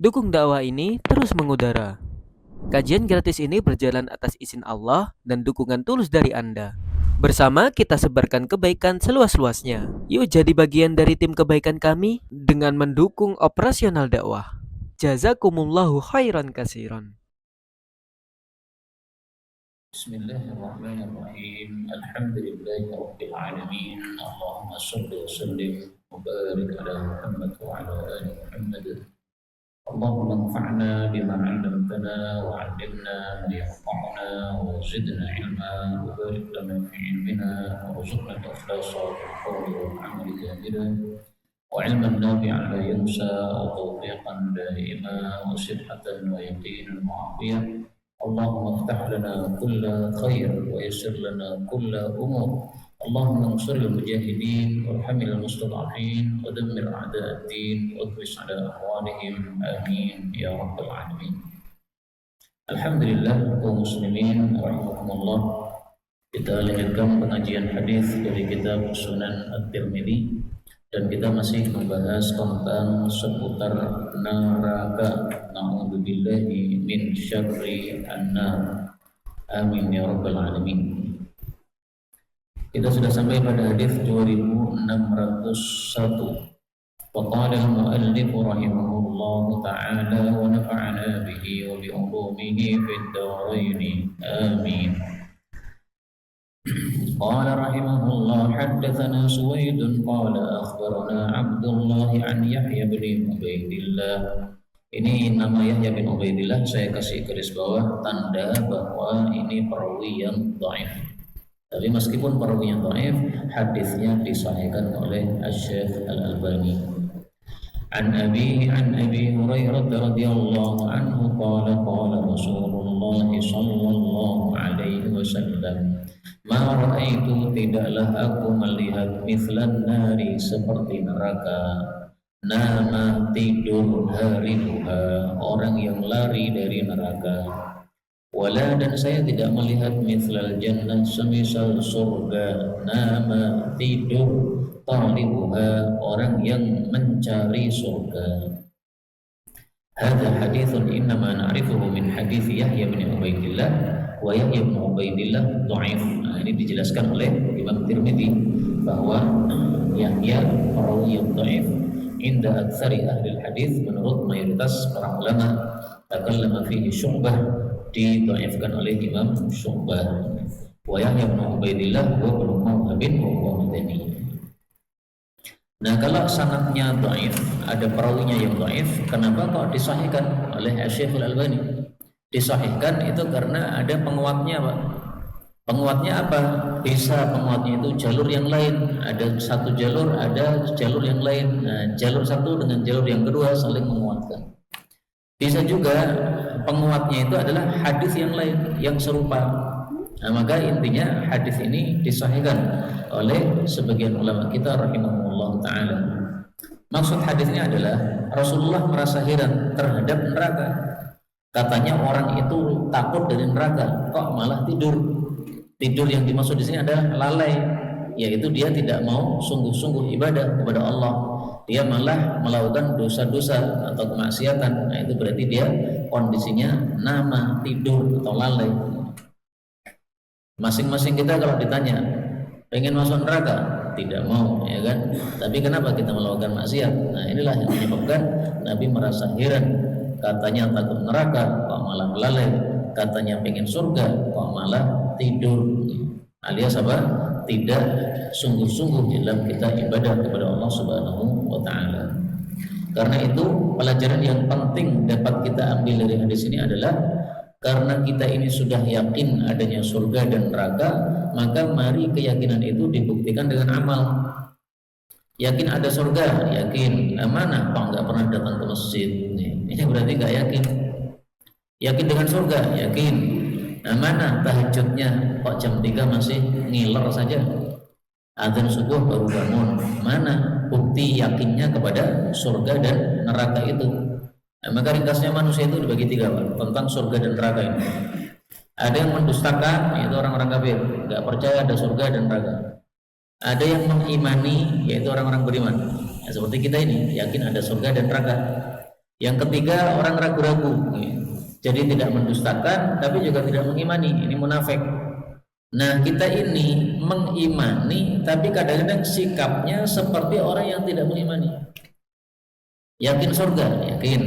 Dukung dakwah ini terus mengudara. Kajian gratis ini berjalan atas izin Allah dan dukungan tulus dari Anda. Bersama kita sebarkan kebaikan seluas-luasnya. Yuk jadi bagian dari tim kebaikan kami dengan mendukung operasional dakwah. Jazakumullahu khairan kasiran. Bismillahirrahmanirrahim. Alhamdulillahi rabbil alamin. Allahumma shalli wa sallim wa barik ala Muhammad wa ala ali Muhammad. Allahumma anfa'na bima 'allamtana wa 'allimna ma yanfa'una wa zidna 'ilma wa barik lana fi 'ilmina wa rzuqna al-ikhlasa fil qawli wal 'amali zahiran wa 'ilman nafi'an la yansa wa tawfiqan da'ima wa sihhatan wa yaqinan mu'afiyah. اللهم افتح لنا كل خير ويسر لنا كل أمور. اللهم انصر المجاهدين وارحم المستضعفين ودمر أعداء الدين واطمس على أموالهم آمين يا رب العالمين. Alhamdulillah kaum muslimin rahimakumullah. Kita lanjutkan pengajian hadis dari kitab Sunan At-Tirmidzi dan kita masih membahas tentang seputar neraka. Na'udzubillahi min syarri an-nar. Amin ya rabbal alamin. Kita sudah sampai pada hadis 2601. Faqala al-muallif rahimahullah ta'ala wa nafa'ana bihi wa bi ulumihi fid dharain. Amin. قال رحمه الله حدثنا سويد قال أخبرنا عبد الله عن يحيى بن عبيد الله. Ini nama Yahya bin Ubaidillah saya kasih garis bawah tanda bahwa ini perawi yang dhaif. Tapi meskipun perawi yang dhaif, hadisnya disahihkan oleh Asy-Syaikh Al-Albani. An Abi Hurairah radhiyallahu anhu qala qala Rasulullah sallallahu alaihi wasallam, ma ra'aitu, tidaklah aku melihat mithlan nari, seperti neraka, nama tidur haribuha, orang yang lari dari neraka, wala, dan saya tidak melihat mithlal jannah, semisal surga, nama tidur talibuha, orang yang mencari surga. Hadza haditsun innama na'rifuhu min hadits Yahya bin Ubaidillah wa Yahya bin Ubaidillah dhaif. Nah, ini dijelaskan oleh Imam Tirmidzi bahwa Yahya perawi yang dhaif inda aktsari ahli hadis, menurut mayoritas para ulama. Takallama fihi Syu'bah, didhaifkan oleh Imam Syu'bah. Wa Yahya bin Ubaidillah wa ibnu Mawhabin wa huwa madani. Nah, kalau sanadnya dhaif, ada perawinya yang dhaif, kenapa kok disahihkan oleh Asy-Syaikh Al-Albani? Disahihkan itu karena ada penguatnya, Pak. Penguatnya apa? Bisa penguatnya itu jalur yang lain. Ada satu jalur, ada jalur yang lain. Nah, jalur satu dengan jalur yang kedua saling menguatkan. Bisa juga penguatnya itu adalah hadis yang lain yang serupa. Nah, maka intinya hadis ini disahihkan oleh sebagian ulama kita rahimahullah ta'ala. Maksud hadisnya adalah Rasulullah merasa heran terhadap neraka. Katanya orang itu takut dari neraka, kok malah tidur. Tidur yang dimaksud di sini adalah lalai, yaitu dia tidak mau sungguh-sungguh ibadah kepada Allah. Dia malah melakukan dosa-dosa atau kemaksiatan. Nah, itu berarti dia kondisinya nama tidur atau lalai. Masing-masing kita kalau ditanya pengen masuk neraka, tidak mau, ya kan? Tapi kenapa kita melakukan maksiat? Nah, inilah yang menyebabkan Nabi merasa heran. Katanya takut neraka, kok malah lalai. Katanya pengen surga, kok malah tidur. Alias apa? Tidak sungguh-sungguh dalam kita ibadah kepada Allah Subhanahu wa ta'ala. Karena itu pelajaran yang penting dapat kita ambil dari hadis ini adalah, karena kita ini sudah yakin adanya surga dan neraka, maka mari keyakinan itu dibuktikan dengan amal. Yakin ada surga, yakin. Mana Pak nggak pernah datang ke masjid? Ini berarti nggak yakin. Yakin dengan surga, yakin. Mana tahajudnya kok jam 3 masih ngiler saja? Azan subuh baru bangun. Mana bukti yakinnya kepada surga dan neraka itu? Nah, maka ringkasnya manusia itu dibagi 3, Pak, tentang surga dan neraka ini. Ada yang mendustakan, yaitu orang-orang kafir, nggak percaya ada surga dan neraka. Ada yang mengimani, yaitu orang-orang beriman. Nah, seperti kita ini, yakin ada surga dan neraka. Yang ketiga, orang ragu-ragu, jadi tidak mendustakan tapi juga tidak mengimani, ini munafik. Nah, kita ini mengimani tapi kadang-kadang sikapnya seperti orang yang tidak mengimani. Yakin surga, yakin.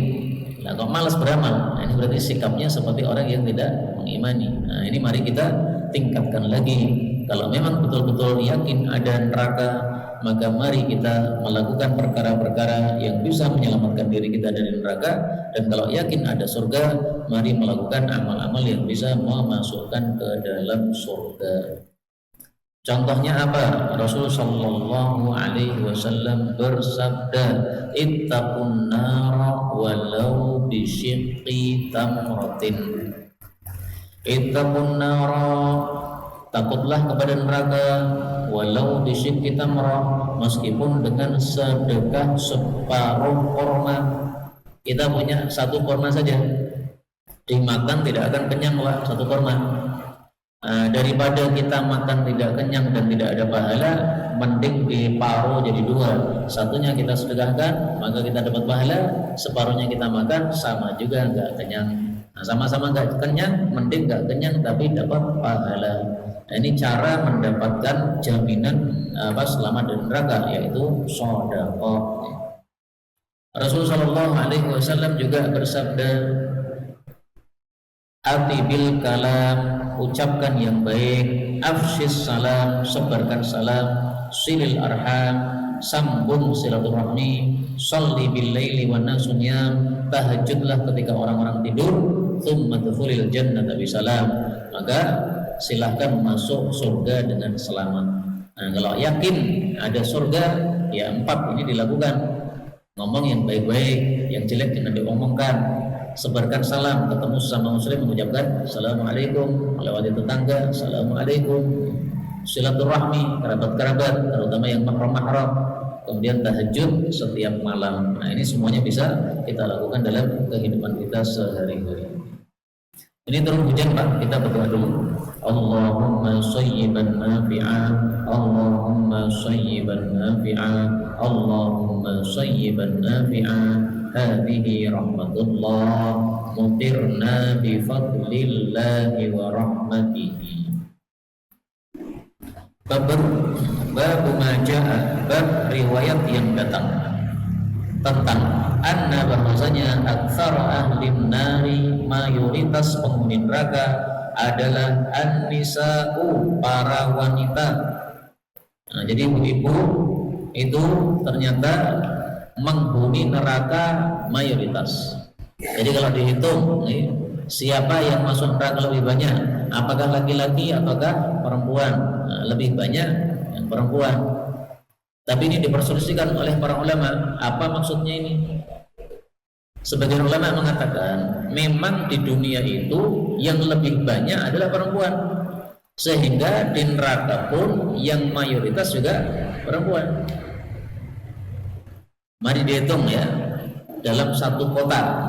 Nah, kok malas beramal, nah, ini berarti sikapnya seperti orang yang tidak mengimani. Nah, ini mari kita tingkatkan lagi. Kalau memang betul-betul yakin ada neraka, maka mari kita melakukan perkara-perkara yang bisa menyelamatkan diri kita dari neraka. Dan kalau yakin ada surga, mari melakukan amal-amal yang bisa memasukkan ke dalam surga. Contohnya apa? Rasul sallallahu alaihi wasallam bersabda, "Ittaqun nara walau bisyiqqi tamratin." Ittaqun nara, takutlah kepada neraka walau bisyiqqi tamrah, meskipun dengan sedekah separuh kurma. Kita punya satu kurma saja, dimakan tidak akan kenyang lah satu kurma. Daripada kita makan tidak kenyang dan tidak ada pahala, mending diparuh jadi dua. Satunya kita sedekahkan, maka kita dapat pahala. Separuhnya kita makan, sama juga nggak kenyang. Nah, sama-sama nggak kenyang, mending nggak kenyang tapi dapat pahala. Nah, ini cara mendapatkan jaminan selamat dari neraka, yaitu sedekah. Rasulullah Shallallahu Alaihi Wasallam juga bersabda, "Ati bil kalam, ucapkan yang baik, afshis salam, sebarkan salam, silil arham, sambung silaturahmi, sholli bil laili wan nasu niyam, tahajudlah ketika orang-orang tidur, tsumma dukhulil jannata bisalam." Maka silahkan masuk surga dengan selamat. Nah, kalau yakin ada surga, ya 4 ini dilakukan. Ngomong yang baik-baik, yang jelek jangan diomongkan. Sebarkan salam, ketemu sesama muslim mengucapkan assalamualaikum, melewati tetangga assalamualaikum, silaturahmi kerabat-kerabat terutama yang mahram-mahram, kemudian tahajud setiap malam. Nah, ini semuanya bisa kita lakukan dalam kehidupan kita sehari-hari. Ini turun hujan Pak, kita berdoa dulu. Allahumma sayyiban nafi'a, Allahumma sayyiban nafi'a, Allahumma sayyiban nafi'a, hadhihi rahmatullah, mutirna bifadlillahi wa rahmatihi. Babu maja'a, bab riwayat yang datang tentang anna, bahwasanya aktsar ahli nari, mayoritas penghuni neraka adalah an-nisa'u, para wanita. Nah, jadi ibu-ibu itu ternyata menghuni neraka mayoritas. Jadi kalau dihitung siapa yang masuk neraka lebih banyak, apakah laki-laki ataukah perempuan? Nah, lebih banyak yang perempuan. Tapi ini diperselisihkan oleh para ulama. Apa maksudnya ini? Sebagian ulama mengatakan memang di dunia itu yang lebih banyak adalah perempuan, sehingga di neraka pun yang mayoritas juga perempuan. Mari dihitung ya, dalam satu kota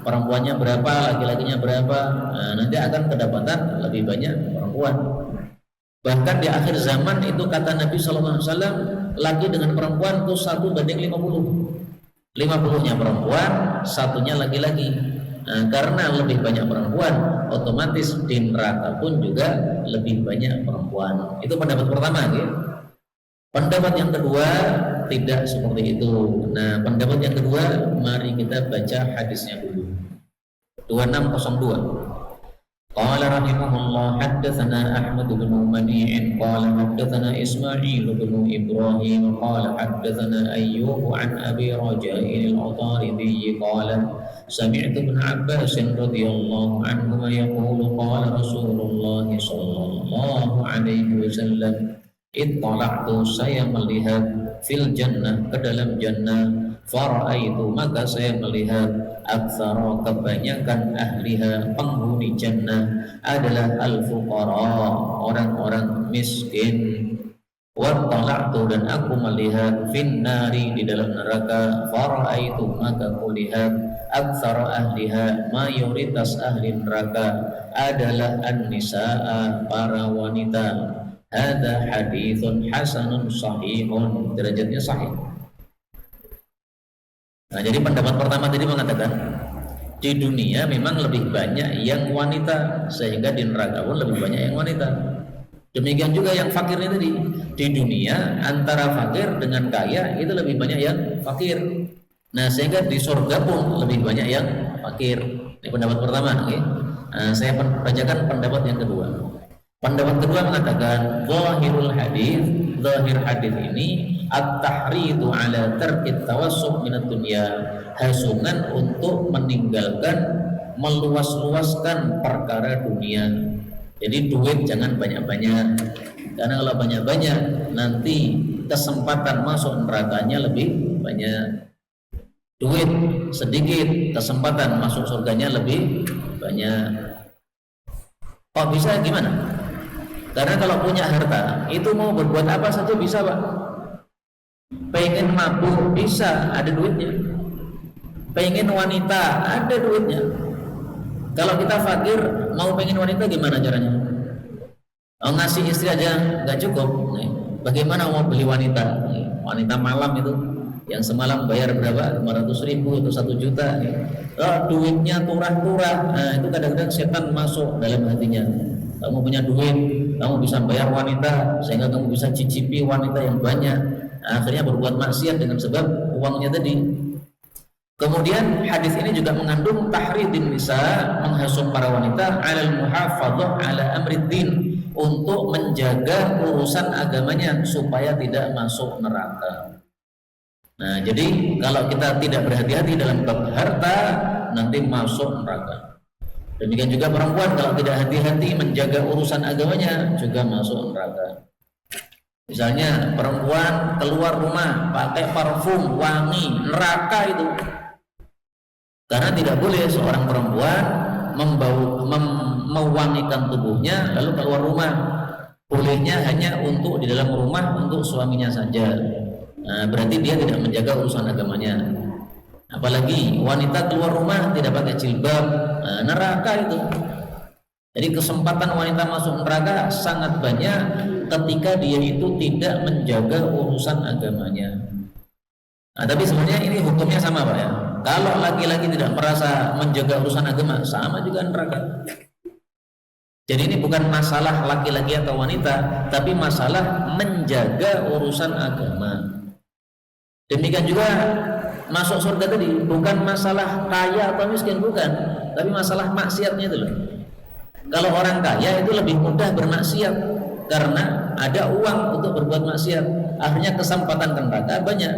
perempuannya berapa, laki-lakinya berapa. Nah, nanti akan kedapatan lebih banyak perempuan. Bahkan di akhir zaman itu kata Nabi SAW, laki dengan perempuan itu 1:50. 50-nya perempuan, satunya laki-laki. Nah, karena lebih banyak perempuan, otomatis di neraka pun juga lebih banyak perempuan. Itu pendapat pertama ya. Pendapat yang kedua tidak seperti itu. Nah, pendapat yang kedua, mari kita baca hadisnya dulu. 2602. Qala rahimahullah, haddatsana Ahmad bin Mani'in qala haddatsana Ismail bin Ibrahim qala haddatsana Ayyub an Abi Raja'in al-Utaridi qala sami'tu ibn Abbas radhiyallahu anhuma yaqulu qala Rasulullah sallallahu alaihi wasallam, ittala'tu, saya melihat, fil jannah, ke dalam jannah, fara'aitu, maka saya melihat, aktsara, kebanyakan ahliha, penghuni jannah adalah al-fuqara, orang-orang miskin. Wattala'tu, dan aku melihat, fin nari, di dalam neraka, fara'aitu, maka kulihat, aktsara ahliha, mayoritas ahli neraka adalah an-nisa'a, para wanita. Hadza haditsun hasanun sahihun, derajatnya sahih. Nah, jadi pendapat pertama tadi mengatakan di dunia memang lebih banyak yang wanita, sehingga di neraka pun lebih banyak yang wanita. Demikian juga yang fakirnya tadi, di dunia antara fakir dengan kaya itu lebih banyak yang fakir. Nah, sehingga di surga pun lebih banyak yang fakir. Ini pendapat pertama. Okay? Nah, saya bacakan pendapat yang kedua. Pendapat kedua mengatakan zahir hadis ini at-tahridu ala tarkit tawassuq minad dunya, hasungan untuk meninggalkan meluas-luaskan perkara dunia. Jadi duit jangan banyak-banyak, karena kalau banyak-banyak nanti kesempatan masuk nerakanya lebih banyak. Duit sedikit, kesempatan masuk surganya lebih banyak. Kok bisa gimana? Karena kalau punya harta itu mau berbuat apa saja bisa, Pak. Pengen mabuk bisa, ada duitnya. Pengen wanita ada duitnya. Kalau kita fakir mau pengen wanita gimana caranya? Ngasih istri aja nggak cukup. Bagaimana mau beli wanita? Wanita malam itu yang semalam bayar berapa? 500.000 atau 1 juta. Duitnya turah-turah. Nah, itu kadang-kadang setan masuk dalam hatinya. Kamu punya duit, kamu bisa bayar wanita, sehingga kamu bisa cicipi wanita yang banyak. Nah, akhirnya berbuat maksiat dengan sebab uangnya tadi. Kemudian hadis ini juga mengandung tahridin nisa, menghasut para wanita alal muhafadzah ala amriddin, untuk menjaga urusan agamanya supaya tidak masuk neraka. Nah, jadi kalau kita tidak berhati-hati dalam bab harta, nanti masuk neraka. Demikian juga perempuan kalau tidak hati-hati menjaga urusan agamanya juga masuk neraka. Misalnya perempuan keluar rumah pakai parfum wangi, neraka itu. Karena tidak boleh seorang perempuan mewangikan tubuhnya lalu keluar rumah. Bolehnya hanya untuk di dalam rumah untuk suaminya saja. Nah, berarti dia tidak menjaga urusan agamanya. Apalagi wanita keluar rumah tidak pakai jilbab, neraka itu. Jadi kesempatan wanita masuk neraka sangat banyak ketika dia itu tidak menjaga urusan agamanya. Nah, tapi sebenarnya ini hukumnya sama, Pak, ya. Kalau laki-laki tidak merasa menjaga urusan agama, sama juga neraka. Jadi ini bukan masalah laki-laki atau wanita, tapi masalah menjaga urusan agama. Demikian juga masuk surga tadi bukan masalah kaya atau miskin, bukan, tapi masalah maksiatnya itu loh. Kalau orang kaya itu lebih mudah bermaksiat karena ada uang untuk berbuat maksiat, akhirnya kesempatan ke neraka banyak.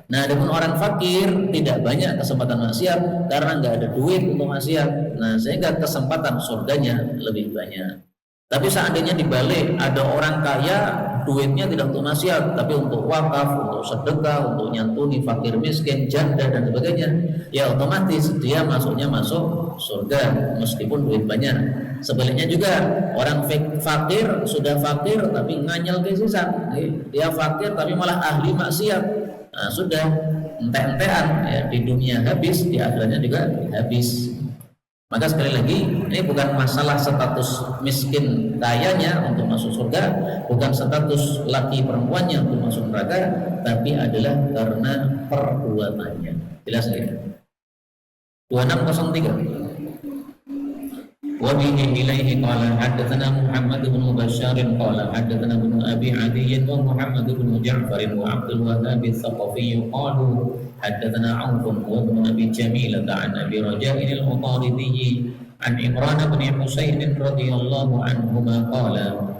Nah, adapun orang fakir tidak banyak kesempatan maksiat karena nggak ada duit untuk maksiat. Nah, sehingga kesempatan surganya lebih banyak. Tapi seandainya dibalik, ada orang kaya duitnya tidak untuk maksiat, tapi untuk wakaf, untuk sedekah, untuk nyantuni fakir miskin, janda dan sebagainya, ya otomatis dia masuk surga meskipun duit banyak. Sebaliknya juga orang fakir sudah fakir tapi nganyel ke sisa, dia fakir tapi malah ahli maksiat. Nah, sudah ente-entean ya, di dunia habis, di akhiratnya juga habis. Maka sekali lagi, ini bukan masalah status miskin kayanya untuk masuk surga, bukan status laki perempuannya untuk masuk neraka, tapi adalah karena perbuatannya. Jelas ya? 2603. وبه إليه قال حدثنا محمد بن بشار قال حدثنا ابن أبي عدي ومحمد بن جعفر وعبد الوهاب الثقفي قالوا حدثنا عوف وابن أبي جميلة عن أبي رجاء العطاردي عن عمران بن حسين رضي الله عنهما قال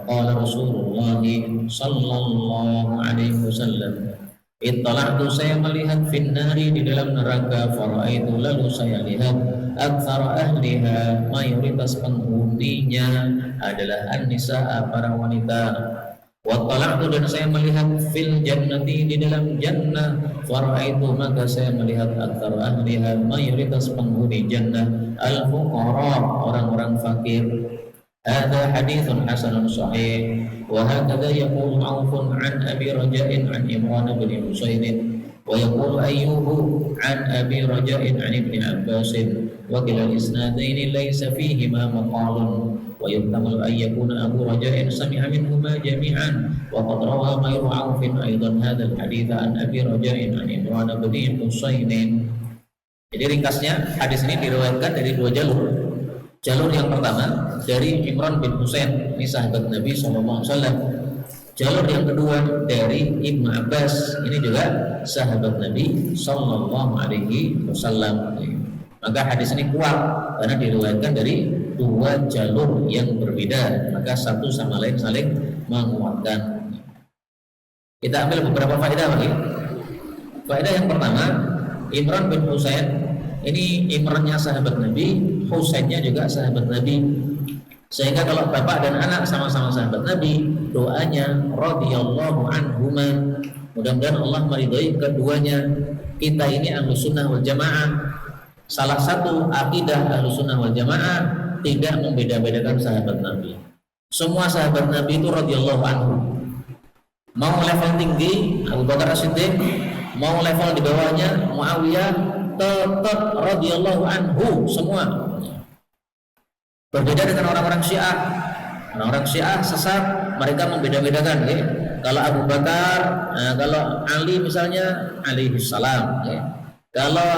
قال رسول الله صلى الله عليه وسلم Ittala'tu, saya melihat finnari, di dalam neraka, faraitu, lalu saya lihat aktsara ahliha, mayoritas penghuninya adalah an-nisaa, para wanita. Wattala'tu, dan saya melihat fil jannati, di dalam jannah, faraitu, maka saya melihat aktsara ahliha, mayoritas penghuni jannah al-fuqara, orang-orang fakir. هذا حديث حسن صحيح وهكذا يقول عوف عن أبي رجاء عن عمران بن حسين ويقول أيوب عن أبي رجاء عن ابن عباس وكلا الإسنادين ليس فيهما مقال ويحتمل أن يكون أبو رجاء سمع منهما جميعا وقد روى غير عوف أيضا هذا الحديث عن أبي رجاء عن عمران بن حسين. Jadi ringkasnya hadis ini diriwayatkan dari dua jalur. Jalur yang pertama dari Imran bin Husain, ini sahabat Nabi SAW. Jalur yang kedua dari Ibnu Abbas, ini juga sahabat Nabi SAW. Maka hadis ini kuat karena diriwayatkan dari dua jalur yang berbeda, maka satu sama lain saling menguatkan. Kita ambil beberapa faedah lagi. Faedah yang pertama, Imran bin Husain ini Imrannya sahabat Nabi, Husainnya juga sahabat Nabi. Sehingga kalau bapak dan anak sama-sama sahabat Nabi, doanya radhiyallahu anhuma, mudah-mudahan Allah meridhai keduanya. Kita ini Ahlus Sunnah wal Jamaah. Salah satu akidah Ahlus Sunnah wal Jamaah tidak membeda-bedakan sahabat Nabi. Semua sahabat Nabi itu radhiyallahu anhu. Mau level tinggi Abu Bakar As-Siddiq, mau level di bawahnya Muawiyah, tetap radhiyallahu anhu semua. Berbeda dengan orang-orang Syiah. Orang-orang Syiah sesat, mereka membeda-bedakan. Ya. Kalau Abu Bakar, kalau Ali misalnya alaihi salam. Ya. Kalau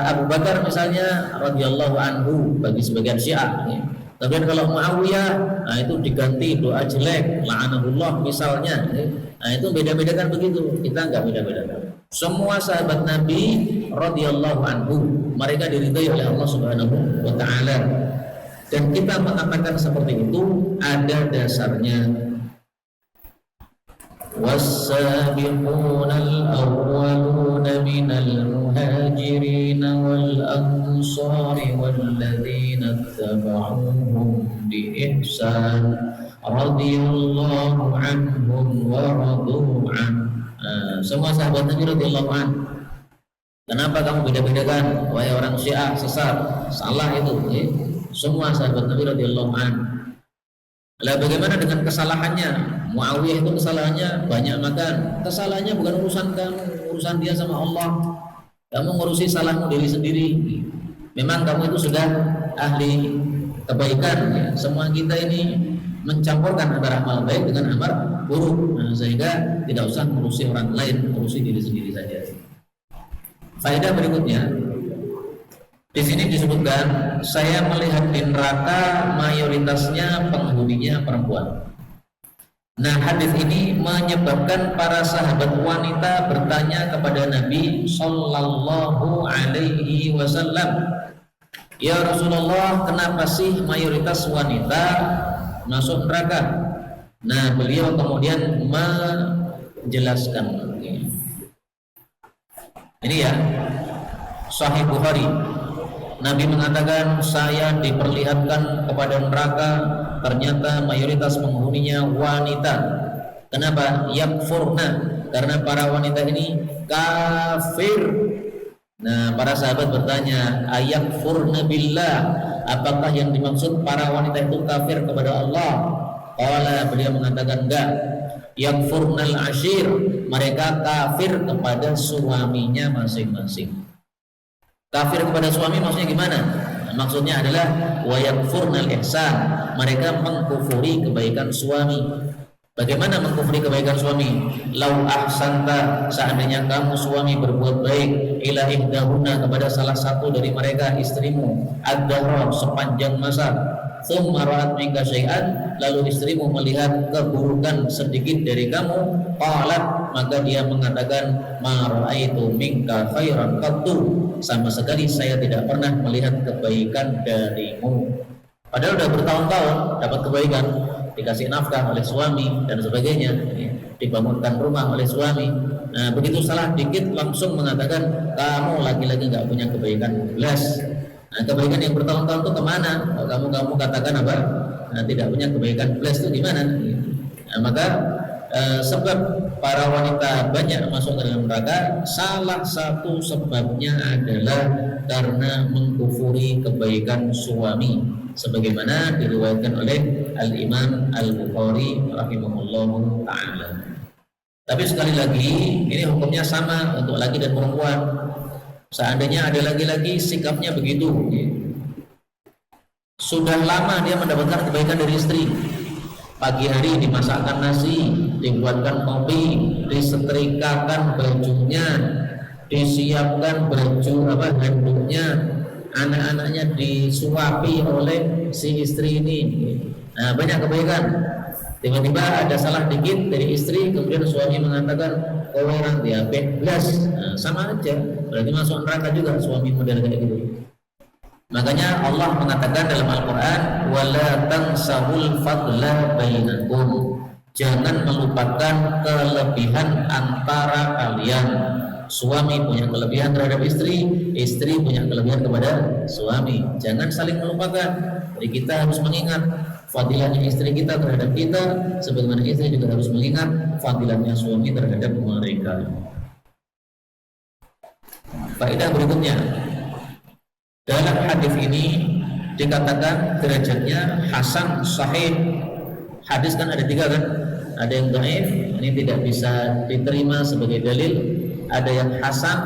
Abu Bakar misalnya radhiyallahu anhu bagi sebagian Syiah. Ya. Tapi kalau Muawiyah, itu diganti doa jelek, la'anahullah misalnya. Ya. Nah itu beda-bedakan begitu. Kita enggak beda-bedakan. Semua sahabat Nabi radhiyallahu anhu, mereka diridhai oleh Allah Subhanahu wa taala. Dan kita mengatakan seperti itu ada dasarnya. Was-sabiqunal awwaluna minal muhajirin wal ansari walladzina ittaba'uuhum bi ihsan radhiyallahu anhum wa radu an. Semua sahabat Nabi radhiyallahu an. Kenapa kamu beda-bedakan? Wahai orang Syiah sesat, salah itu. Semua sahabat Nabi radhiyallahu anhu. Lah bagaimana dengan kesalahannya? Muawiyah itu kesalahannya banyak makan. Kesalahannya bukan urusan kamu, urusan dia sama Allah. Kamu ngurusi salahmu diri sendiri. Memang kamu itu sudah ahli kebaikan. Ya. Semua kita ini mencampurkan antara amal baik dengan amal buruk. Nah, sehingga tidak usah ngurusi orang lain, ngurusi diri sendiri saja. Faedah berikutnya. Di sini disebutkan, saya melihat di neraka mayoritasnya penghuninya perempuan. Nah, hadis ini menyebabkan para sahabat wanita bertanya kepada Nabi Sallallahu Alaihi Wasallam, ya Rasulullah, kenapa sih mayoritas wanita masuk neraka? Nah, beliau kemudian menjelaskan. Ini ya, Sahih Bukhari. Nabi mengatakan, saya diperlihatkan kepada neraka, ternyata mayoritas penghuninya wanita. Kenapa? Yakfurna, karena para wanita ini kafir. Nah, para sahabat bertanya, ayakfurna billah, apakah yang dimaksud para wanita itu kafir kepada Allah? Qala, beliau mengatakan enggak. Yakfurnal ashir, mereka kafir kepada suaminya masing-masing. Kafir kepada suami maksudnya gimana? Maksudnya adalah wa yakfurnal ihsan, mereka mengkufuri kebaikan suami. Bagaimana mengkufuri kebaikan suami? Lau ahsanta, seandainya kamu suami berbuat baik ila ihdahunna, kepada salah satu dari mereka istrimu, ad-dahra, sepanjang masa, thumma ra'at minka syai'an, lalu istrimu melihat keburukan sedikit dari kamu, qalat, maka dia mengatakan, ma ra'aitu minka khairan qattu, sama sekali saya tidak pernah melihat kebaikan darimu. Padahal udah bertahun-tahun dapat kebaikan, dikasih nafkah oleh suami dan sebagainya, dibangunkan rumah oleh suami. Nah, begitu salah dikit langsung mengatakan, kamu lagi-lagi nggak punya kebaikan belas. Nah, kebaikan yang bertahun-tahun itu kemana? Kalau kamu katakan apa? Nah, tidak punya kebaikan belas itu gimana? Nah, maka sebab para wanita banyak masuk ke dalam neraka, salah satu sebabnya adalah karena mengkufuri kebaikan suami, sebagaimana diriwayatkan oleh Al-Imam Al-Bukhari rahimahullahu ta'ala. Tapi sekali lagi, ini hukumnya sama untuk laki dan perempuan. Seandainya ada laki-laki sikapnya begitu, sudah lama dia mendapatkan kebaikan dari istri, pagi hari dimasakkan nasi, dibuatkan kopi, disetrikakan bajunya, disiapkan baju handuknya, anak-anaknya disuapi oleh si istri ini. Nah, banyak kebaikan. Tiba-tiba ada salah dikit dari istri, kemudian suami mengatakan koweran dia bebas. Nah, sama aja, berarti masuk neraka juga suami model kayak gitu. Makanya Allah mengatakan dalam Al-Quran, wala tansahul fadla bainakum, jangan melupakan kelebihan antara kalian. Suami punya kelebihan terhadap istri, istri punya kelebihan kepada suami. Jangan saling melupakan. Jadi kita harus mengingat fadilahnya istri kita terhadap kita, sebagaimana istri juga harus mengingat fadilahnya suami terhadap mereka. Faedah berikutnya, dalam hadis ini dikatakan derajatnya hasan sahih. Hadis kan ada 3 kan, ada yang dhaif, ini tidak bisa diterima sebagai dalil. Ada yang hasan,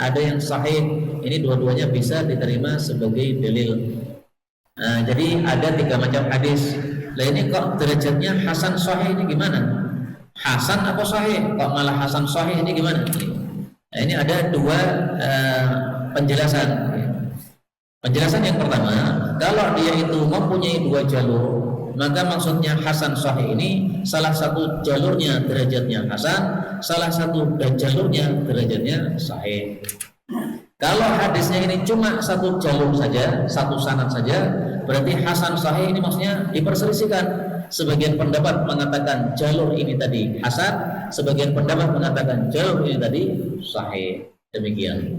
ada yang sahih, ini dua-duanya bisa diterima sebagai dalil. Nah, jadi ada 3 macam hadis. Nah, ini kok derajatnya hasan sahih, ini gimana? Hasan apa sahih? Kok malah hasan sahih, ini gimana? Nah, ini ada 2 penjelasan. Penjelasan yang pertama, kalau dia itu mempunyai 2 jalur, maka maksudnya hasan sahih ini salah satu jalurnya derajatnya hasan, salah satu jalurnya derajatnya sahih. Kalau hadisnya ini cuma 1 jalur saja, 1 sanad saja, berarti hasan sahih ini maksudnya diperselisihkan. Sebagian pendapat mengatakan jalur ini tadi hasan, sebagian pendapat mengatakan jalur ini tadi sahih. Demikian.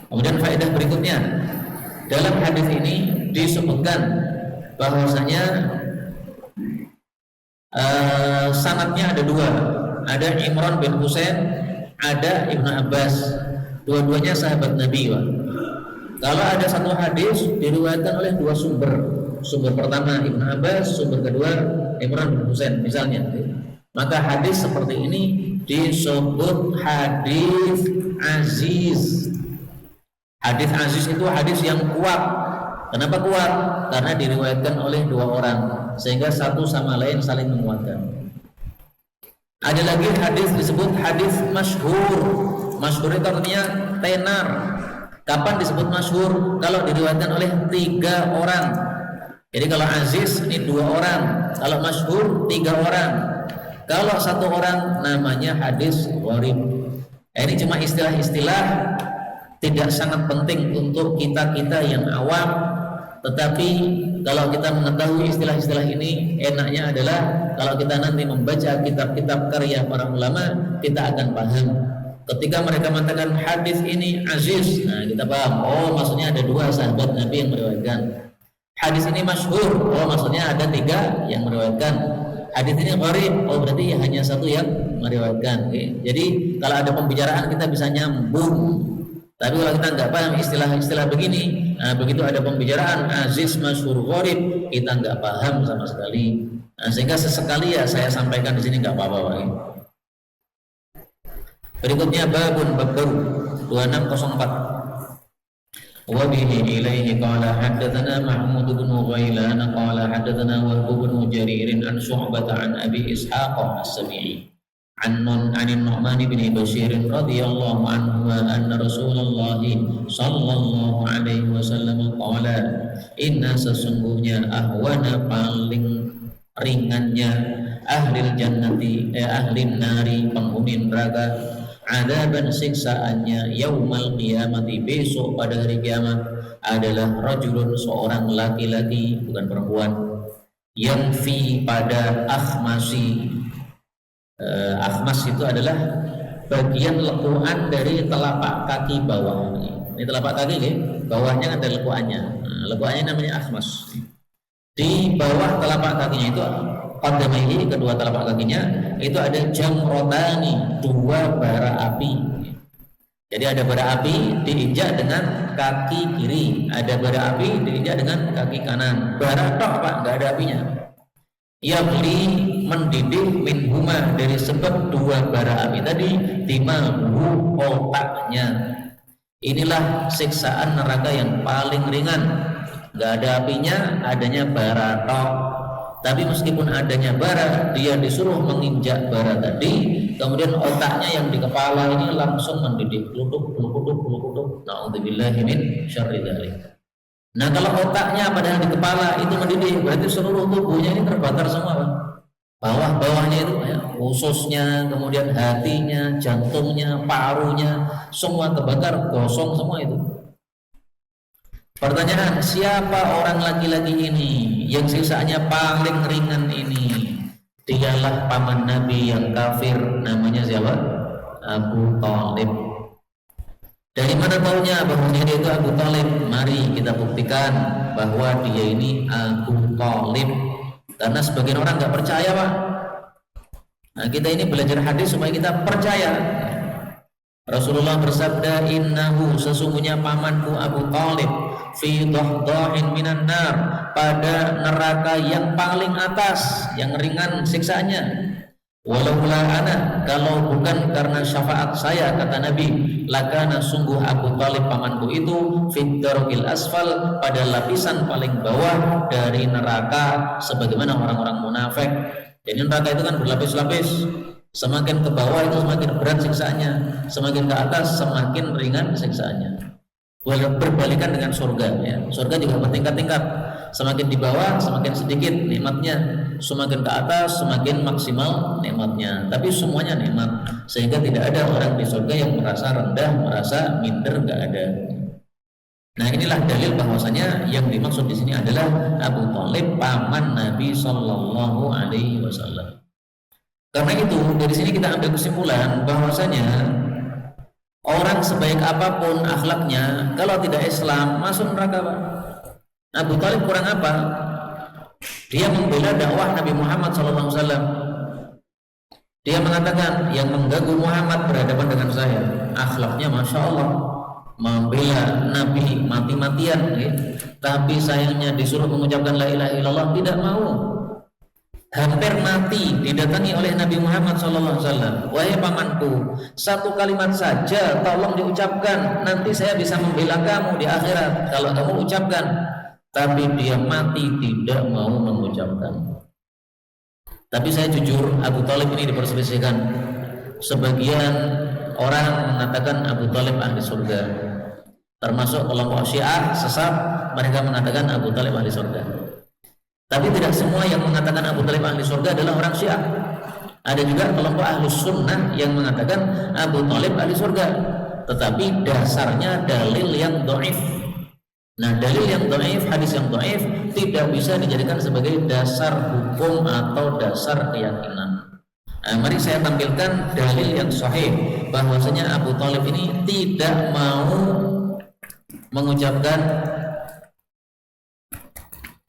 Kemudian faedah berikutnya, dalam hadis ini disebutkan bahwasanya sanadnya ada 2, ada Imran bin Husain, ada Ibnu Abbas, dua-duanya sahabat Nabi. Kalau ada satu hadis diriwayatkan oleh 2 sumber, sumber pertama Ibnu Abbas, sumber kedua Imran bin Husain misalnya, maka hadis seperti ini disebut hadis aziz. Hadis aziz itu hadis yang kuat. Kenapa kuat? Karena diriwayatkan oleh 2 orang, sehingga satu sama lain saling menguatkan. Ada lagi hadis disebut hadis masyhur. Masyhur itu artinya tenar. Kapan disebut masyhur? Kalau diriwayatkan oleh 3 orang. Jadi kalau aziz ini 2 orang, kalau masyhur 3 orang. Kalau 1 orang namanya hadis gharib. Ini cuma istilah-istilah, tidak sangat penting untuk kita-kita yang awam. Tetapi kalau kita mengetahui istilah-istilah ini, enaknya adalah kalau kita nanti membaca kitab-kitab karya para ulama, kita akan paham. Ketika mereka mengatakan hadis ini aziz, nah kita paham, oh maksudnya ada 2 sahabat Nabi yang meriwayatkan. Hadis ini masyhur, oh maksudnya ada 3 yang meriwayatkan. Hadis ini gharib, oh berarti hanya 1 yang meriwayatkan. Jadi kalau ada pembicaraan kita bisa nyambung. Tapi kalau kita nggak paham istilah-istilah begini, nah, begitu ada pembicaraan aziz, masyhur, gharib, kita nggak paham sama sekali. Nah, sehingga sesekali ya saya sampaikan di sini nggak apa-apa. Berikutnya babun bab baru 2604. Wa bihi ilaihi qala haddatsana Mahmud bin Ghailan qala haddatsana Wahb bin Jarir an Syu'bah an Abi Ishaq as-Sabi'i. عن النعمان بن بشير رضي الله عنهما أن رسول الله صلى الله عليه وسلم قال inna sesungguhnya ahwana paling ringannya ahli jannati ahli nari penghuni neraka adaban siksaannya yaumal qiyamati besok pada hari kiamat adalah rajulun seorang laki-laki bukan perempuan yang fi pada akhmasi. Akhmas itu adalah bagian lekuan dari telapak kaki bawah. Ini telapak kaki nih, bawahnya ada lekuannya. Nah, lekuannya namanya akhmas. Di bawah telapak kakinya itu qadamaihi, kedua telapak kakinya itu ada jamrotani, 2 bara api. Jadi ada bara api diinjak dengan kaki kiri, ada bara api diinjak dengan kaki kanan. Bara tok Pak, nggak ada apinya. Yabli mendidih min huma dari sebab 2 bara api tadi timahu otaknya. Inilah siksaan neraka yang paling ringan, nggak ada apinya, adanya bara tok. Tapi meskipun adanya bara, dia disuruh menginjak bara tadi, kemudian otaknya yang di kepala ini langsung mendidih, pelukuduk. Na'udzubillahi min syarri dzalik. Nah, kalau otaknya padahal di kepala itu mendidih, berarti seluruh tubuhnya ini terbakar semua, Pak. Bawah-bawahnya itu ya, ususnya, kemudian hatinya, jantungnya, parunya, semua terbakar, gosong semua itu. Pertanyaan, siapa orang laki-laki ini yang siksaannya paling ringan ini? Dialah paman Nabi yang kafir, namanya siapa? Abu Thalib. Dari mana taunya bahwa dia itu Abu Thalib? Mari kita buktikan bahwa dia ini Abu Thalib. Karena sebagian orang nggak percaya, Pak. Nah, kita ini belajar hadis supaya kita percaya. Rasulullah bersabda, innahu, sesungguhnya pamanku Abu Thalib, fi dahdahin minan nar, pada neraka yang paling atas, yang ringan siksaannya. Walaula ana, kalau bukan karena syafaat saya, kata Nabi, lakana, sungguh Abu Thalib pamanku itu fi darqil asfal, pada lapisan paling bawah dari neraka, sebagaimana orang-orang munafik. Jadi neraka itu kan berlapis-lapis. Semakin ke bawah itu semakin berat siksaannya, semakin ke atas semakin ringan siksaannya. Berbalikan dengan surga ya. Surga juga bertingkat-tingkat. Semakin di bawah semakin sedikit nikmatnya, semakin ke atas semakin maksimal nikmatnya. Tapi semuanya nikmat, sehingga tidak ada orang di surga yang merasa rendah, merasa minder, nggak ada. Nah, inilah dalil bahwasanya yang dimaksud di sini adalah Abu Thalib, paman Nabi Shallallahu Alaihi Wasallam. Karena itu dari sini kita ambil kesimpulan bahwasanya orang sebaik apapun akhlaknya, kalau tidak Islam masuk neraka, Pak. Abu Thalib kurang apa? Dia membela dakwah Nabi Muhammad SAW. Dia mengatakan yang mengganggu Muhammad berhadapan dengan saya. Akhlaknya masya Allah, membela Nabi mati-matian, ya. Tapi sayangnya disuruh mengucapkan la ilaha illallah tidak mau. Hampir mati didatangi oleh Nabi Muhammad SAW. Wahai pamanku, satu kalimat saja tolong diucapkan, nanti saya bisa membela kamu di akhirat kalau kamu ucapkan. Tapi dia mati tidak mau mengucapkan. Tapi saya jujur, Abu Thalib ini diperselisihkan. Sebagian orang mengatakan Abu Thalib ahli surga, termasuk kelompok Syiah sesat, mereka mengatakan Abu Thalib ahli surga. Tapi tidak semua yang mengatakan Abu Thalib ahli surga adalah orang Syiah. Ada juga kelompok Ahlus Sunnah yang mengatakan Abu Thalib ahli surga, tetapi dasarnya dalil yang dhaif. Nah, dalil yang dhaif, hadis yang dhaif tidak bisa dijadikan sebagai dasar hukum atau dasar keyakinan. Nah, mari saya tampilkan dalil yang sahih bahwasanya Abu Thalib ini tidak mau mengucapkan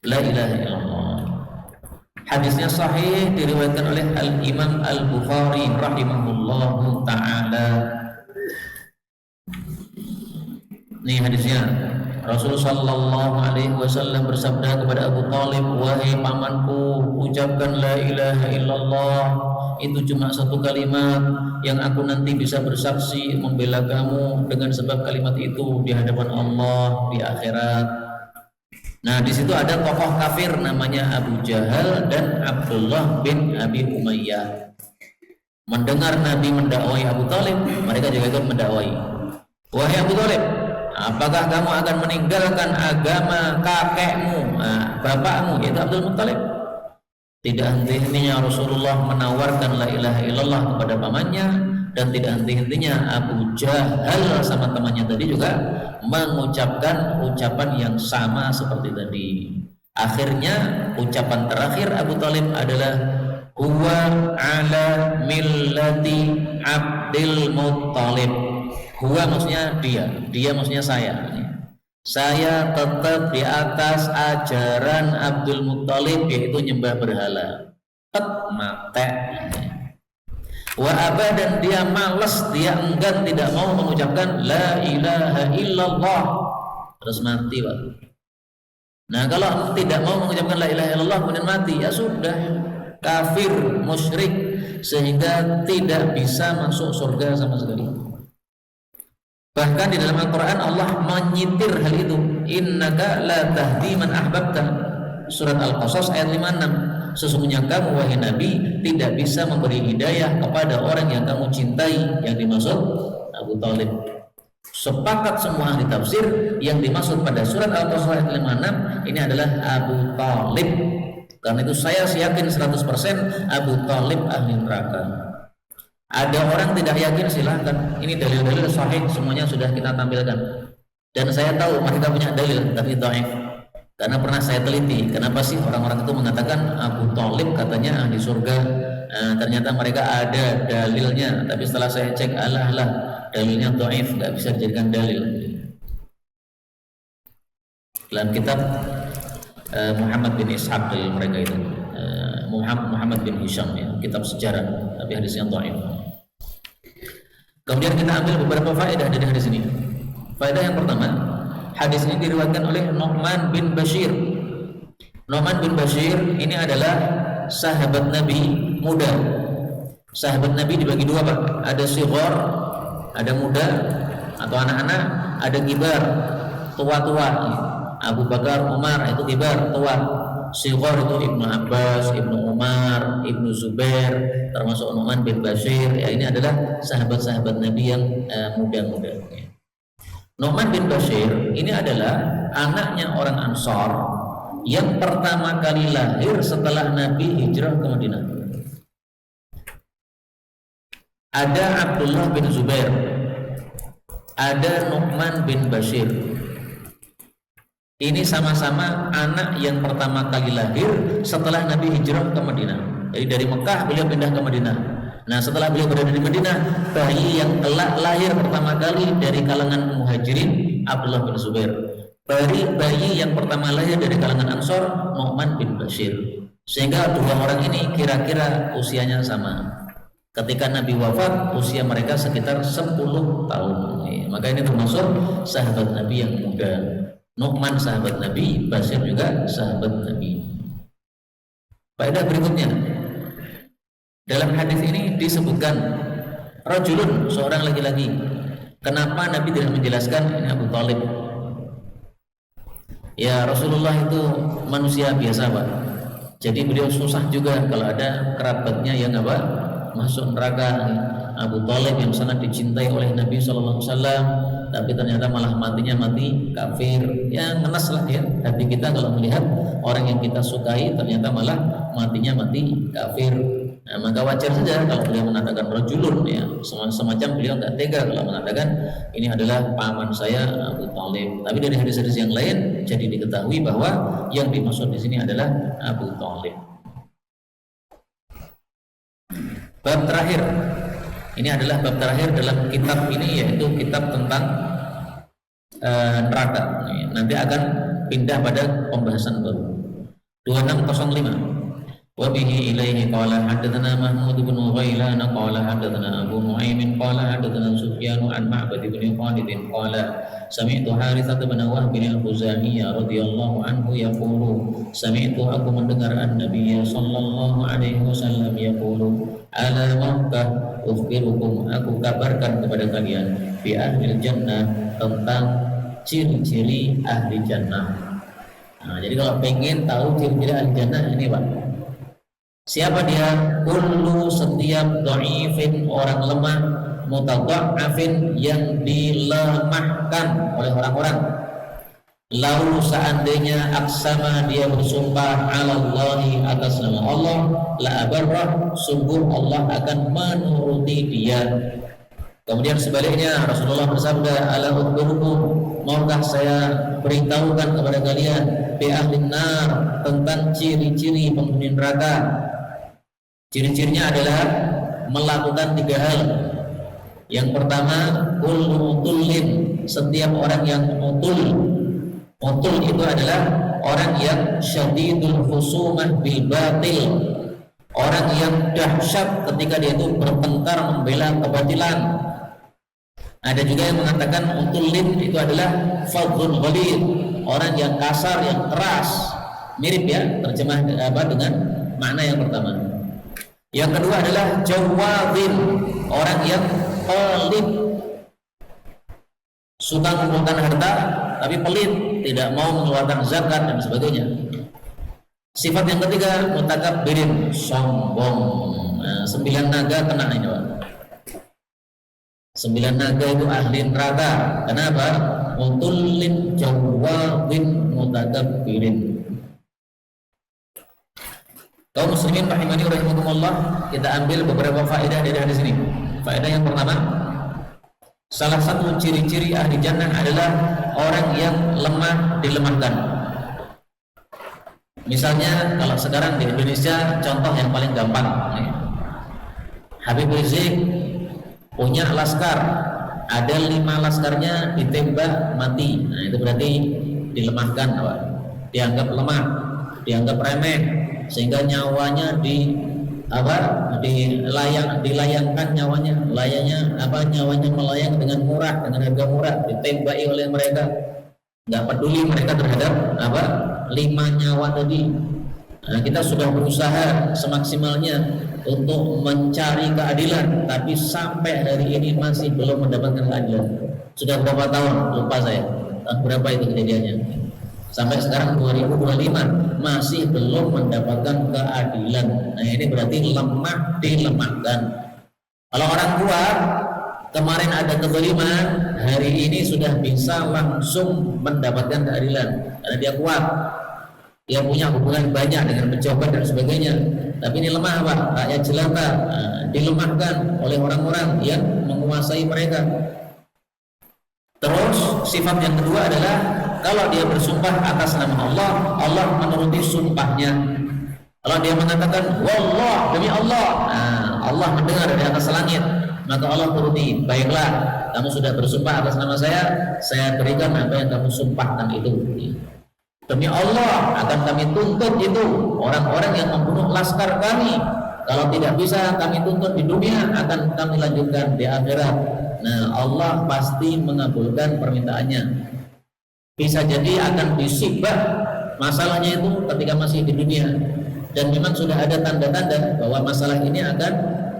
la ilaha illallah. Hadisnya sahih, diriwayatkan oleh Al-Imam Al-Bukhari rahimahullahu ta'ala. Ini hadisnya. Rasulullah sallallahu alaihi wasallam bersabda kepada Abu Thalib, wahai pamanku, ucapkan la ilaha illallah. Itu cuma satu kalimat yang aku nanti bisa bersaksi membela kamu dengan sebab kalimat itu di hadapan Allah di akhirat. Nah, di situ ada tokoh kafir namanya Abu Jahal dan Abdullah bin Abi Umayyah. Mendengar Nabi mendakwai Abu Thalib, mereka juga ikut mendakwai. Wahai Abu Thalib, apakah kamu akan meninggalkan agama kakekmu, bapakmu, yaitu Abdul Muttalib? Tidak henti-hentinya Rasulullah menawarkan la ilaha illallah kepada pamannya, dan tidak henti-hentinya Abu Jahal sama temannya tadi juga mengucapkan ucapan yang sama seperti tadi. Akhirnya ucapan terakhir Abu Thalib adalah huwa ala millati Abdul Muttalib. Huwa maksudnya dia maksudnya saya tetap di atas ajaran Abdul Muttalib, yaitu nyembah berhala. Mate. Wa aba, dan dia malas, dia enggan, tidak mau mengucapkan la ilaha illallah, terus mati, Pak. Nah, kalau tidak mau mengucapkan la ilaha illallah kemudian mati, ya sudah kafir, musyrik, sehingga tidak bisa masuk surga sama sekali. Bahkan di dalam Al-Quran Allah menyitir hal itu. Innaka la tahdi man ahbabta. Surat Al-Qasas ayat 56. sesungguhnya kamu wahai Nabi tidak bisa memberi hidayah kepada orang yang kamu cintai, yang dimaksud Abu Thalib. Sepakat semua ahli tafsir yang dimaksud pada surat Al-Qasas ayat 56 ini adalah Abu Thalib. Karena itu saya yakin 100% Abu Thalib ahli neraka. Ada orang tidak yakin, silahkan. Ini dalil-dalil sahih semuanya sudah kita tampilkan. Dan saya tahu mereka punya dalil tapi dhaif. Karena pernah saya teliti, kenapa sih orang-orang itu mengatakan Abu Thalib katanya ahli surga. Ternyata mereka ada dalilnya, tapi setelah saya cek, alah dalilnya dhaif, nggak bisa dijadikan dalil. Dalam kitab Muhammad bin Ishaq dari mereka itu, Muhammad bin Hisham ya, kitab sejarah, tapi hadisnya dhaif. Kemudian kita ambil beberapa faedah dari hadis ini. Faedah yang pertama, hadis ini diriwayatkan oleh Nu'man bin Bashir. Nu'man bin Bashir ini adalah sahabat Nabi muda. Sahabat Nabi dibagi dua, Pak. Ada shighar, ada muda atau anak-anak, ada kibar, tua-tua. Abu Bakar, Umar itu kibar, tua. Shighar itu Ibnu Abbas, Ibnu Umar, Ibnu Zubair, termasuk Nu'man bin Bashir. Ya, ini adalah sahabat-sahabat Nabi yang muda-muda. Nu'man bin Bashir ini adalah anaknya orang Ansar yang pertama kali lahir setelah Nabi hijrah ke Madinah. Ada Abdullah bin Zubair, ada Nu'man bin Bashir. Ini sama-sama anak yang pertama kali lahir setelah Nabi hijrah ke Madinah. Jadi dari Mekah beliau pindah ke Madinah. Nah, setelah beliau berada di Madinah, bayi yang kelak lahir pertama kali dari kalangan Muhajirin Abdullah bin Zubair. Bayi yang pertama lahir dari kalangan Ansor Nu'man bin Bashir. Sehingga dua orang ini kira-kira usianya sama. Ketika Nabi wafat, usia mereka sekitar 10 tahun. Maka ini termasuk sahabat Nabi yang muda. Nu'man sahabat Nabi, Bashir juga sahabat Nabi. Faedah berikutnya, dalam hadis ini disebutkan rajulun, seorang laki-laki. Kenapa Nabi tidak menjelaskan ini Abu Thalib? Ya, Rasulullah itu manusia biasa, Pak. Jadi beliau susah juga kalau ada kerabatnya yang masuk neraka. Abu Thalib yang sangat dicintai oleh Nabi SAW, tapi ternyata malah matinya mati kafir. Ya, ngenes lah ya hati kita kalau melihat orang yang kita sukai ternyata malah matinya mati kafir. Nah, maka wajar saja kalau beliau mengatakan rajulun, ya, semacam beliau nggak tega kalau mengatakan ini adalah paman saya Abu Thalib. Tapi dari hadis-hadis yang lain jadi diketahui bahwa yang dimaksud di sini adalah Abu Thalib. Bab terakhir, ini adalah bab terakhir dalam kitab ini, yaitu kitab tentang neraka. Nanti akan pindah pada pembahasan baru. 2605. وبه إليه قال حدثنا محمود بن غيلان قال حدثنا أبو نعيم قال حدثنا سفيان عن معبد بن خالد قال سمعت حارثة بن وهب الخزاعي رضي الله عنه يقول سمعت aku mendengar النبي صلى الله عليه وسلم يقول على Makkah ukhbirukum, aku kabarkan kepada kalian bi ahli jannah, tentang ciri-ciri ahli jannah. Nah, jadi kalau pengen tahu ciri-ciri ahli jannah ini, Pak, siapa dia? Kullu, setiap dhaifin, orang lemah, mutadha'afin, yang dilemahkan oleh orang-orang. Lalu seandainya aksama, dia bersumpah ala Allahi, atas nama Allah, la abarrah, sungguh Allah akan menuruti dia. Kemudian sebaliknya Rasulullah bersabda, ala ukhbirukum, maukah saya beritahukan kepada kalian bi ahlin nar, tentang ciri-ciri penghuni neraka. Ciri-cirinya adalah melakukan 3 hal. Yang pertama, kullu mutulin, setiap orang yang mutul. Mutul itu adalah orang yang syadidul khusumah bil batil, orang yang dahsyat ketika dia itu bertengkar membela kebatilan. Ada juga yang mengatakan mutulin itu adalah fadhun ghalid, orang yang kasar, yang keras. Mirip ya terjemah dengan makna yang pertama. Yang kedua adalah jawadin, orang yang pelit, suka mengumpulkan harta tapi pelit, tidak mau mengeluarkan zakat dan sebagainya. Sifat yang ketiga, mutakabbirin, sombong. Nah, 9 naga kena ini, Pak. 9 naga itu ahli neraka. Kenapa? Mutullin jawabin mutakabbirin. Kaum muslimin rahimani rahimakumullah, kita ambil beberapa faedah dari hadis ini. Faedah yang pertama, salah satu ciri-ciri ahli jannah adalah orang yang lemah dilemahkan. Misalnya kalau sekarang di Indonesia, contoh yang paling gampang, Habib Rizik punya laskar, ada 5 laskarnya ditembak mati. Nah itu berarti dilemahkan, Pak. Dianggap lemah, dianggap remeh, sehingga nyawanya dilayangkan nyawanya melayang dengan murah, dengan harga murah, ditembaki oleh mereka. Nggak peduli mereka terhadap 5 nyawa tadi. Nah, kita sudah berusaha semaksimalnya untuk mencari keadilan, tapi sampai hari ini masih belum mendapatkan keadilan. Sudah berapa tahun? Lupa saya. Tahun berapa itu kejadiannya? Sampai sekarang 2025 masih belum mendapatkan keadilan. Nah ini berarti lemah dilemahkan. Kalau orang kuat, kemarin ada kezaliman, hari ini sudah bisa langsung mendapatkan keadilan karena dia kuat, dia punya hubungan banyak dengan pejabat dan sebagainya. Tapi ini lemah, Pak, rakyat jelata, dilemahkan oleh orang-orang yang menguasai mereka. Terus sifat yang kedua adalah kalau dia bersumpah atas nama Allah, Allah menuruti sumpahnya. Kalau dia mengatakan wallah, demi Allah, Allah mendengar dari atas langit, maka Allah turuti. Baiklah, kamu sudah bersumpah atas nama saya berikan apa yang kamu sumpahkan itu. Demi Allah akan kami tuntut itu orang-orang yang membunuh laskar kami. Kalau tidak bisa kami tuntut di dunia, akan kami lanjutkan di akhirat. Nah, Allah pasti mengabulkan permintaannya. Bisa jadi akan disibak masalahnya itu ketika masih di dunia, dan memang sudah ada tanda-tanda bahwa masalah ini akan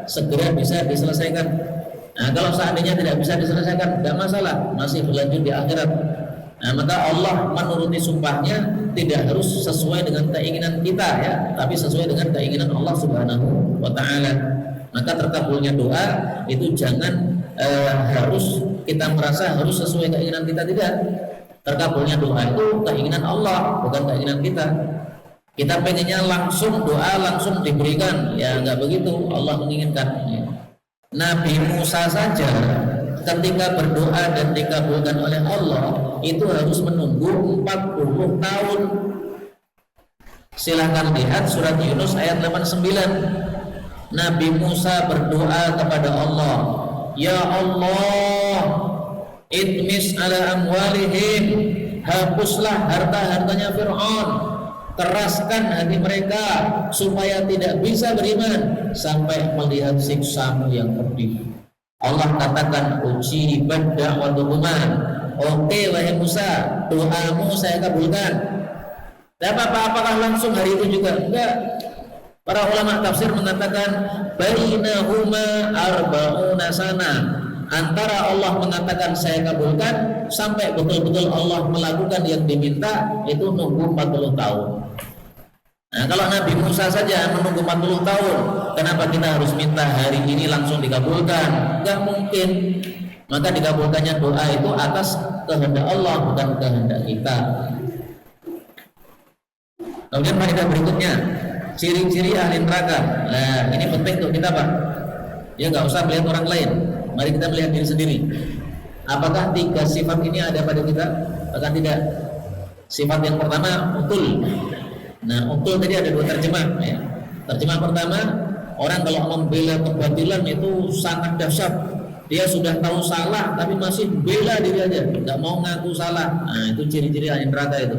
segera bisa diselesaikan. Nah, kalau seandainya tidak bisa diselesaikan, tidak masalah, masih berlanjut di akhirat. Nah, maka Allah menuruti sumpahnya tidak harus sesuai dengan keinginan kita, ya, tapi sesuai dengan keinginan Allah Subhanahu wa Ta'ala. Maka terkabulnya doa itu jangan harus kita merasa harus sesuai keinginan kita, tidak. Terkabulnya doa itu keinginan Allah, bukan keinginan kita. Kita pengennya langsung doa langsung diberikan, ya nggak begitu Allah menginginkan. Nabi Musa saja ketika berdoa dan dikabulkan oleh Allah itu harus menunggu 40 tahun. Silahkan lihat surat Yunus ayat 89. Nabi Musa berdoa kepada Allah, ya Allah, itmis ala amwalihim, hapuslah harta-hartanya Fir'aun, keraskan hati mereka supaya tidak bisa beriman sampai melihat siksamu yang pedih. Allah katakan uji da'watuhuma, oke wahai Musa, doamu saya kabulkan. Tapi apakah langsung hari itu juga? Enggak. Para ulama tafsir mengatakan bainahuma arba'una sana, antara Allah mengatakan saya kabulkan sampai betul-betul Allah melakukan yang diminta itu nunggu 40 tahun. Nah, kalau Nabi Musa saja menunggu 40 tahun, kenapa kita harus minta hari ini langsung dikabulkan? Enggak mungkin. Maka dikabulkannya doa itu atas kehendak Allah, bukan kehendak kita. Kemudian faedah berikutnya, ciri-ciri ahli neraka. Nah, ini penting untuk kita, Pak. Ya nggak usah melihat orang lain. Mari kita melihat diri sendiri. Apakah 3 sifat ini ada pada kita? Apakah tidak? Sifat yang pertama, utul. Nah, utul tadi ada 2 terjemah, ya. Terjemah pertama, orang kalau membela kebatilan itu sangat dahsyat. Dia sudah tahu salah tapi masih bela diri aja, nggak mau ngaku salah. Nah, itu ciri-ciri ahli neraka itu.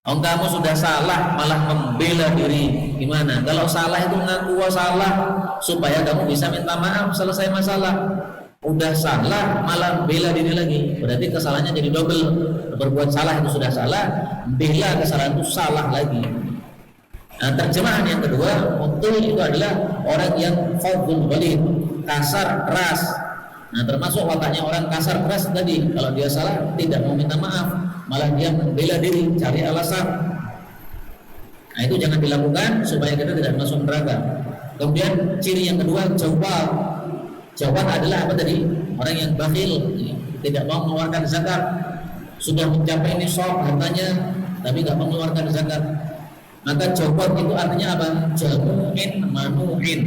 Oh, kamu sudah salah malah membela diri, gimana? Kalau salah itu ngaku salah supaya kamu bisa minta maaf selesai masalah. Udah salah malah bela diri lagi, berarti kesalahannya jadi double. Berbuat salah itu sudah salah, bela kesalahan itu salah lagi. Nah, terjemahan yang kedua, utul itu adalah orang yang fadhul walid, kasar keras. Nah, termasuk wataknya orang kasar keras tadi, kalau dia salah tidak mau minta maaf, malah dia membela diri, cari alasan. Nah, itu jangan dilakukan supaya kita tidak masuk neraka. Kemudian ciri yang kedua, jawab. Jawab adalah apa tadi? Orang yang bakhil, tidak mau mengeluarkan zakat. Sudah mencapai nisab hartanya, tapi nggak mengeluarkan zakat. Maka jawab itu artinya apa? Jamu'in manu'in.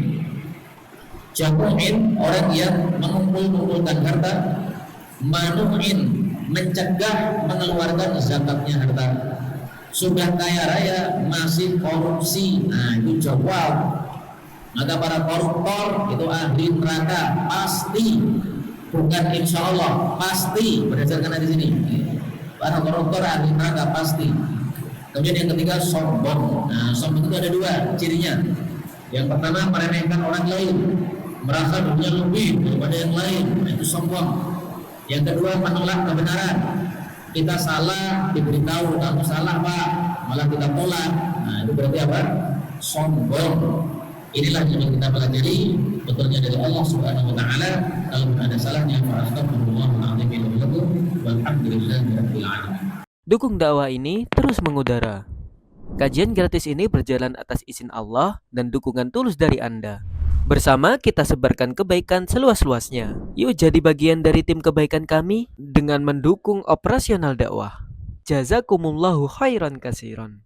Jamu'in orang yang mengumpulkan harta, manu'in mencegah mengeluarkan zakatnya harta. Sudah kaya raya masih korupsi, nah itu jawab. Maka para koruptor itu ahli neraka pasti, bukan insya Allah, pasti berdasarkan hadis ini. Para koruptor ahli neraka pasti. Kemudian yang ketiga sombong. Nah, sombong itu ada dua cirinya. Yang pertama meremehkan orang lain, merasa dirinya lebih daripada yang lain, nah, itu sombong. Yang kedua menolak kebenaran. Kita salah diberitahu, kamu salah pak, malah kita tolak. Nah itu berarti apa? Sombong. Inilah yang kita pelajari betulnya dari Allah Subhanahu wa taala. Kalau ada salahnya astagfirullahaladzim walhamdulillahirabbil alamin. Dukung dakwah ini terus mengudara. Kajian gratis ini berjalan atas izin Allah dan dukungan tulus dari Anda. Bersama kita sebarkan kebaikan seluas-luasnya. Yuk jadi bagian dari tim kebaikan kami dengan mendukung operasional dakwah. Jazakumullahu khairan kasiron.